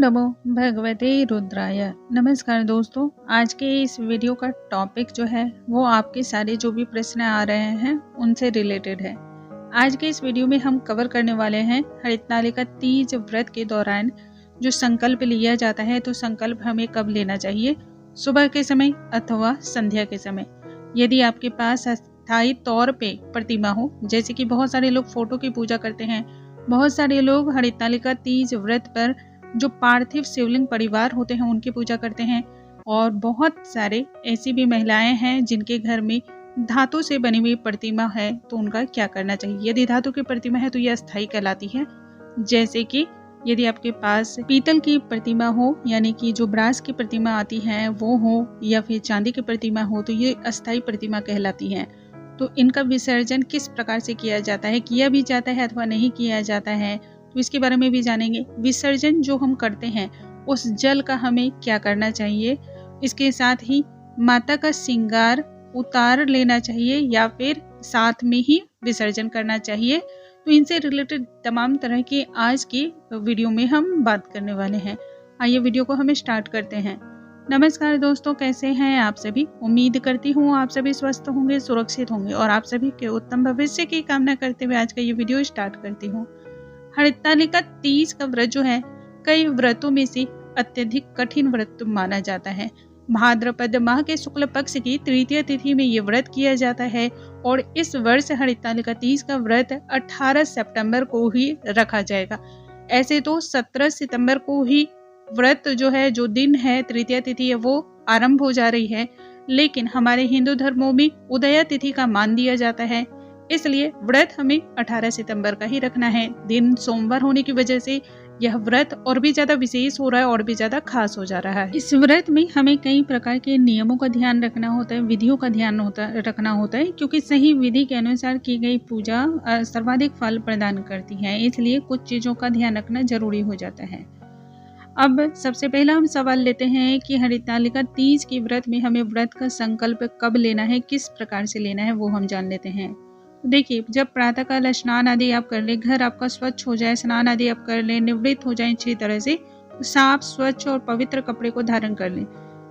नमो भगवते रुद्राय। नमस्कार दोस्तों, आज के इस वीडियो का टॉपिक जो है वो आपके सारे जो भी प्रश्न आ रहे हैं उनसे रिलेटेड है। आज के इस वीडियो में हम कवर करने वाले हैं हरितालिका तीज व्रत के दौरान जो संकल्प लिया जाता है, तो संकल्प हमें कब लेना चाहिए, सुबह के समय अथवा संध्या के समय। यदि आपके पास अस्थायी तौर पे प्रतिमा हो, जैसे कि बहुत सारे लोग फोटो की पूजा करते हैं, बहुत सारे लोग हरितालिका तीज व्रत पर जो पार्थिव शिवलिंग परिवार होते हैं उनकी पूजा करते हैं, और बहुत सारे ऐसी भी महिलाएं हैं जिनके घर में धातु से बनी हुई प्रतिमा है, तो उनका क्या करना चाहिए। यदि धातु की प्रतिमा है तो यह अस्थायी कहलाती है। जैसे कि यदि आपके पास पीतल की प्रतिमा हो, यानी कि जो ब्रास की प्रतिमा आती है वो हो, या फिर चांदी की प्रतिमा हो, तो ये अस्थायी प्रतिमा कहलाती है। तो इनका विसर्जन किस प्रकार से किया जाता है, किया भी जाता है अथवा नहीं किया जाता है, तो इसके बारे में भी जानेंगे। विसर्जन जो हम करते हैं उस जल का हमें क्या करना चाहिए, इसके साथ ही माता का श्रृंगार उतार लेना चाहिए या फिर साथ में ही विसर्जन करना चाहिए। तो इनसे रिलेटेड तमाम तरह की आज की वीडियो में हम बात करने वाले हैं। आइए वीडियो को हम स्टार्ट करते हैं। नमस्कार दोस्तों, कैसे हैं आप सभी। उम्मीद करती हूँ आप सभी स्वस्थ होंगे, सुरक्षित होंगे, और आप सभी के उत्तम भविष्य की कामना करते हुए आज का ये वीडियो स्टार्ट करती हूँ। हरितालिका तीज का व्रत जो है कई व्रतों में से अत्यधिक कठिन व्रत माना जाता है। भाद्रपद माह के शुक्ल पक्ष की तृतीय तिथि में ये व्रत किया जाता है, और इस वर्ष हरितालिका तीज का व्रत 18 सितंबर को ही रखा जाएगा। ऐसे तो 17 सितंबर को ही व्रत जो है, जो दिन है तृतीय तिथि है, वो आरंभ हो जा रही है, लेकिन हमारे हिंदू धर्मों में उदया तिथि का मान दिया जाता है, इसलिए व्रत हमें 18 सितंबर का ही रखना है। दिन सोमवार होने की वजह से यह व्रत और भी ज्यादा विशेष हो रहा है और भी ज्यादा खास हो जा रहा है। इस व्रत में हमें कई प्रकार के नियमों का ध्यान रखना होता है, विधियों का ध्यान रखना होता है, क्योंकि सही विधि के अनुसार की गई पूजा सर्वाधिक फल प्रदान करती है, इसलिए कुछ चीजों का ध्यान रखना जरूरी हो जाता है। अब सबसे पहला हम सवाल लेते हैं कि हरितालिका तीज के व्रत में हमें व्रत का संकल्प कब लेना है, किस प्रकार से लेना है, वो हम जान लेते हैं। देखिए, जब प्रातःकाल स्नान आदि आप कर ले, घर आपका स्वच्छ हो जाए, स्नान आदि आप कर ले, निवृत्त हो जाए अच्छी तरह से, साफ स्वच्छ और पवित्र कपड़े को धारण कर लें।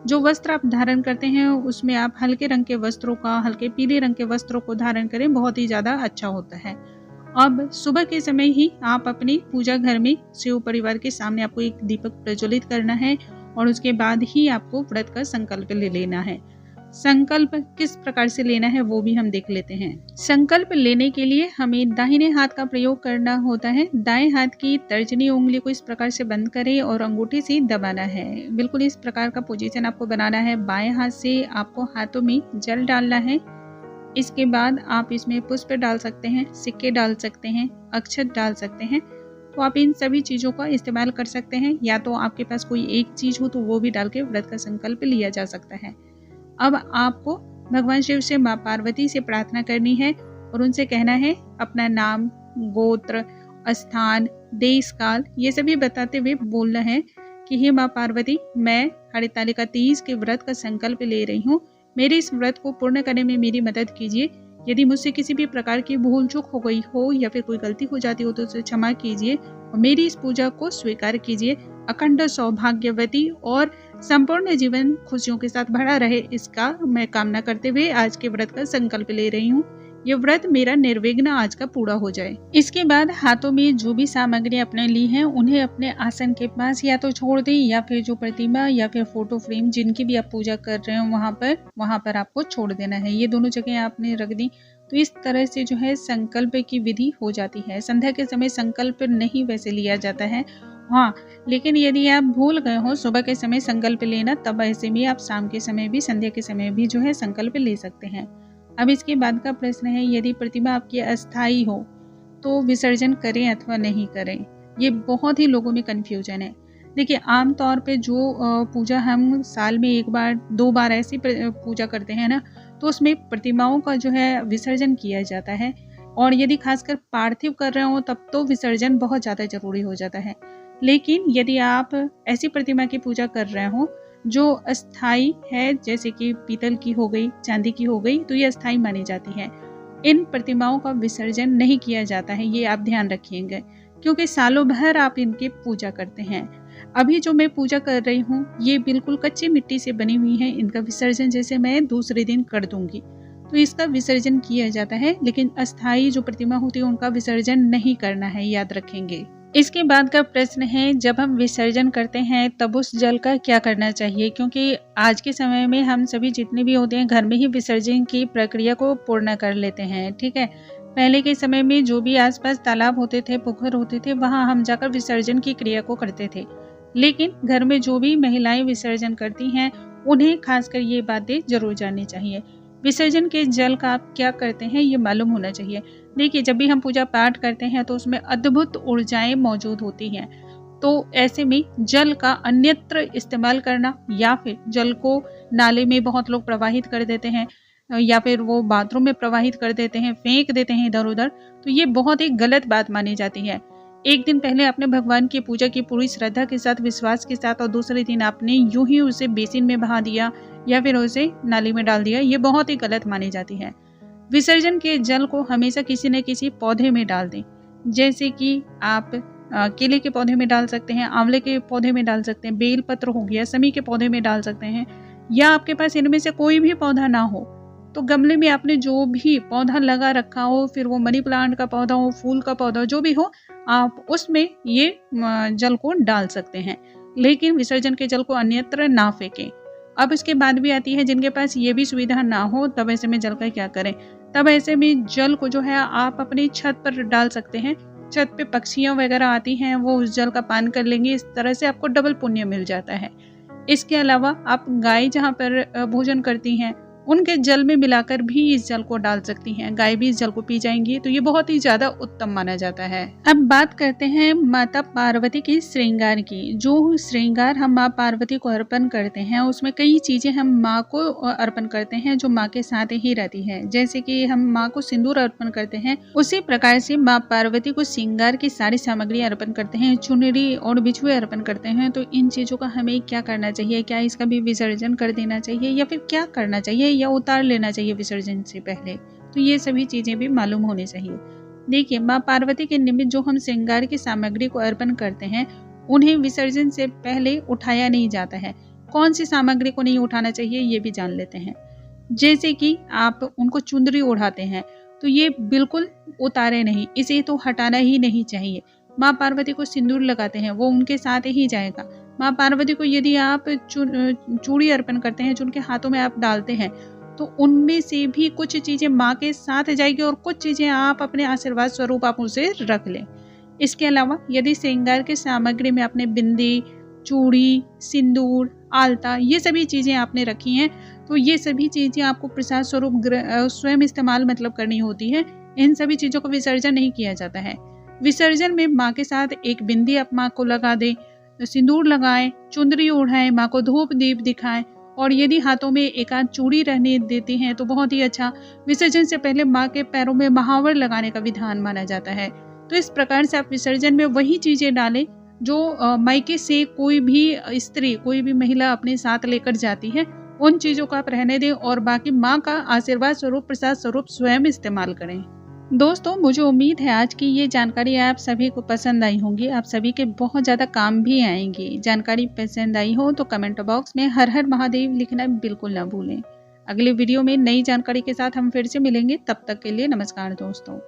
जो वस्त्र आप धारण करते हैं उसमें आप हल्के रंग के वस्त्रों का, हल्के पीले रंग के वस्त्रों को धारण करें, बहुत ही ज्यादा अच्छा होता है। अब सुबह के समय ही आप अपनी पूजा घर में शिव परिवार के सामने आपको एक दीपक प्रज्वलित करना है, और उसके बाद ही आपको व्रत का संकल्प ले लेना है। संकल्प किस प्रकार से लेना है वो भी हम देख लेते हैं। संकल्प लेने के लिए हमें दाहिने हाथ का प्रयोग करना होता है। दाएं हाथ की तर्जनी उंगली को इस प्रकार से बंद करें और अंगूठे से दबाना है। बिल्कुल इस प्रकार का पोजीशन आपको बनाना है। बाएं हाथ से आपको हाथों में जल डालना है। इसके बाद आप इसमें पुष्प डाल सकते हैं, सिक्के डाल सकते हैं, अक्षत डाल सकते हैं। तो आप इन सभी चीजों का इस्तेमाल कर सकते हैं, या तो आपके पास कोई एक चीज हो तो वो भी डाल के व्रत का संकल्प लिया जा सकता है। अब आपको भगवान शिव से माँ पार्वती से प्रार्थना करनी है और उनसे कहना है अपना नाम, गोत्र, स्थान, देश काल ये सभी बताते हुए बोलना है कि हे माँ पार्वती, मैं हरितालिका तीज के व्रत का संकल्प ले रही हूँ। मेरे इस व्रत को पूर्ण करने में मेरी मदद कीजिए। यदि मुझसे किसी भी प्रकार की भूल चूक हो गई हो या फिर कोई गलती हो जाती हो तो उसे क्षमा कीजिए, और मेरी इस पूजा को स्वीकार कीजिए। अखंड सौभाग्यवती और संपूर्ण जीवन खुशियों के साथ भरा रहे, इसका मैं कामना करते हुए आज के व्रत का संकल्प ले रही हूँ। ये व्रत मेरा निर्विघ्न आज का पूरा हो जाए। इसके बाद हाथों में जो भी सामग्री अपने ली हैं उन्हें अपने आसन के पास या तो छोड़ दें, या फिर जो प्रतिमा या फिर फोटो फ्रेम जिनकी भी आप पूजा कर रहे हो वहाँ पर आपको छोड़ देना है। ये दोनों जगह आपने रख दी। तो इस तरह से जो है संकल्प की विधि हो जाती है। संध्या के समय संकल्प नहीं वैसे लिया जाता है, हाँ, लेकिन यदि आप भूल गए हो सुबह के समय संकल्प लेना, तब ऐसे में आप शाम के समय भी, संध्या के समय भी जो है संकल्प ले सकते हैं। अब इसके बाद का प्रश्न है, यदि प्रतिमा आपकी अस्थायी हो तो विसर्जन करें अथवा नहीं करें। ये बहुत ही लोगों में कंफ्यूजन है। देखिए, आमतौर पे जो पूजा हम साल में एक बार दो बार ऐसी पूजा करते हैं ना, तो उसमें प्रतिमाओं का जो है विसर्जन किया जाता है, और यदि खासकर पार्थिव कर रहे हो तब तो विसर्जन बहुत ज़्यादा जरूरी हो जाता है। लेकिन यदि आप ऐसी प्रतिमा की पूजा कर रहे हो जो अस्थाई है, जैसे कि पीतल की हो गई, चांदी की हो गई, तो ये अस्थाई मानी जाती है। इन प्रतिमाओं का विसर्जन नहीं किया जाता है, ये आप ध्यान रखिएगा, क्योंकि सालों भर आप इनकी पूजा करते हैं। अभी जो मैं पूजा कर रही हूँ ये बिल्कुल कच्ची मिट्टी से बनी हुई है। इनका विसर्जन जैसे मैं दूसरे दिन कर दूंगी, तो इसका विसर्जन किया जाता है, लेकिन अस्थायी जो प्रतिमा होती है उनका विसर्जन नहीं करना है, याद रखेंगे। इसके बाद का प्रश्न है, जब हम विसर्जन करते हैं तब उस जल का क्या करना चाहिए, क्योंकि आज के समय में हम सभी जितने भी होते हैं घर में ही विसर्जन की प्रक्रिया को पूर्ण कर लेते हैं। ठीक है, पहले के समय में जो भी आसपास तालाब होते थे, पोखर होते थे, वहां हम जाकर विसर्जन की क्रिया को करते थे। लेकिन घर में जो भी महिलाएं विसर्जन करती हैं उन्हें खासकर ये बातें जरूर जाननी चाहिए। विसर्जन के जल का आप क्या करते हैं ये मालूम होना चाहिए। देखिए, जब भी हम पूजा पाठ करते हैं तो उसमें अद्भुत ऊर्जाएं मौजूद होती हैं, तो ऐसे में जल का अन्यत्र इस्तेमाल करना या फिर जल को नाले में बहुत लोग प्रवाहित कर देते हैं या फिर वो बाथरूम में प्रवाहित कर देते हैं, फेंक देते हैं इधर उधर, तो ये बहुत ही गलत बात मानी जाती है। एक दिन पहले आपने भगवान की पूजा की पूरी श्रद्धा के साथ, विश्वास के साथ, और दूसरे दिन आपने यूं ही उसे बेसिन में बहा दिया या फिर उसे नाली में डाल दिया, ये बहुत ही गलत मानी जाती है। विसर्जन के जल को हमेशा किसी न किसी पौधे में डाल दें, जैसे कि आप केले के पौधे में डाल सकते हैं, आंवले के पौधे में डाल सकते हैं, बेल पत्र हो गया, समी के पौधे में डाल सकते हैं, या आपके पास इनमें से कोई भी पौधा ना हो तो गमले में आपने जो भी पौधा लगा रखा हो, फिर वो मनी प्लांट का पौधा हो, फूल का पौधा, जो भी हो, आप उसमें ये जल को डाल सकते हैं, लेकिन विसर्जन के जल को अन्यत्र ना फेंकें। अब इसके बाद भी आती है, जिनके पास ये भी सुविधा ना हो तब ऐसे में जल का क्या करें। तब ऐसे में जल को जो है आप अपनी छत पर डाल सकते हैं। छत पे पक्षियां वगैरह आती हैं, वो उस जल का पान कर लेंगी, इस तरह से आपको डबल पुण्य मिल जाता है। इसके अलावा आप गाय जहाँ पर भोजन करती हैं उनके जल में मिलाकर भी इस जल को डाल सकती हैं, गाय भी इस जल को पी जाएंगी, तो ये बहुत ही ज्यादा उत्तम माना जाता है। अब बात करते हैं माता पार्वती की श्रृंगार की। जो श्रृंगार हम माँ पार्वती को अर्पण करते हैं उसमें कई चीजें हम माँ को अर्पण करते हैं जो माँ के साथ ही रहती है। जैसे कि हम माँ को सिंदूर अर्पण करते हैं, उसी प्रकार से माँ पार्वती को श्रृंगार की सारी सामग्री अर्पण करते हैं, चुनरी और बिछुए अर्पण करते हैं। तो इन चीजों का हमें क्या करना चाहिए, क्या इसका भी विसर्जन कर देना चाहिए या फिर क्या करना चाहिए या उतार लेना चाहिए विसर्जन से पहले, तो ये सभी चीजें भी मालूम होनी चाहिए। देखिए, माँ पार्वती के निमित्त जो हम श्रृंगार की सामग्री को अर्पण करते हैं उन्हें विसर्जन से पहले उठाया नहीं जाता है। कौन सी सामग्री को नहीं उठाना चाहिए ये भी जान लेते हैं। जैसे कि आप उनको चुंदरी ओढ़ाते हैं तो ये बिल्कुल उतारे नहीं, इसे तो हटाना ही नहीं चाहिए। माँ पार्वती को सिंदूर लगाते हैं वो उनके साथ ही जाएगा। माँ पार्वती को यदि आप चूड़ी अर्पण करते हैं जो उनके हाथों में आप डालते हैं तो उनमें से भी कुछ चीजें माँ के साथ जाएगी और कुछ चीजें आप अपने आशीर्वाद स्वरूप आप उसे रख लें। इसके अलावा यदि श्रृंगार की सामग्री में आपने बिंदी, चूड़ी, सिंदूर, आलता, ये सभी चीजें आपने रखी हैं तो ये सभी चीजें आपको प्रसाद स्वरूप स्वयं इस्तेमाल मतलब करनी होती है। इन सभी चीजों को विसर्जन नहीं किया जाता है। विसर्जन में माँ के साथ एक बिंदी आप माँ को लगा दें, सिंदूर लगाएं, चुंदरी ओढ़ाएं, माँ को धूप दीप दिखाएं, और यदि हाथों में एक आध चूड़ी रहने देती हैं तो बहुत ही अच्छा। विसर्जन से पहले माँ के पैरों में महावर लगाने का विधान माना जाता है। तो इस प्रकार से आप विसर्जन में वही चीजें डालें जो मायके से कोई भी स्त्री, कोई भी महिला अपने साथ लेकर जाती है, उन चीजों को आप रहने दें और बाकी माँ का आशीर्वाद स्वरूप, प्रसाद स्वरूप स्वयं इस्तेमाल करें। दोस्तों, मुझे उम्मीद है आज की ये जानकारी आप सभी को पसंद आई होंगी, आप सभी के बहुत ज़्यादा काम भी आएंगी। जानकारी पसंद आई हो तो कमेंट बॉक्स में हर हर महादेव लिखना बिल्कुल ना भूलें। अगले वीडियो में नई जानकारी के साथ हम फिर से मिलेंगे, तब तक के लिए नमस्कार दोस्तों।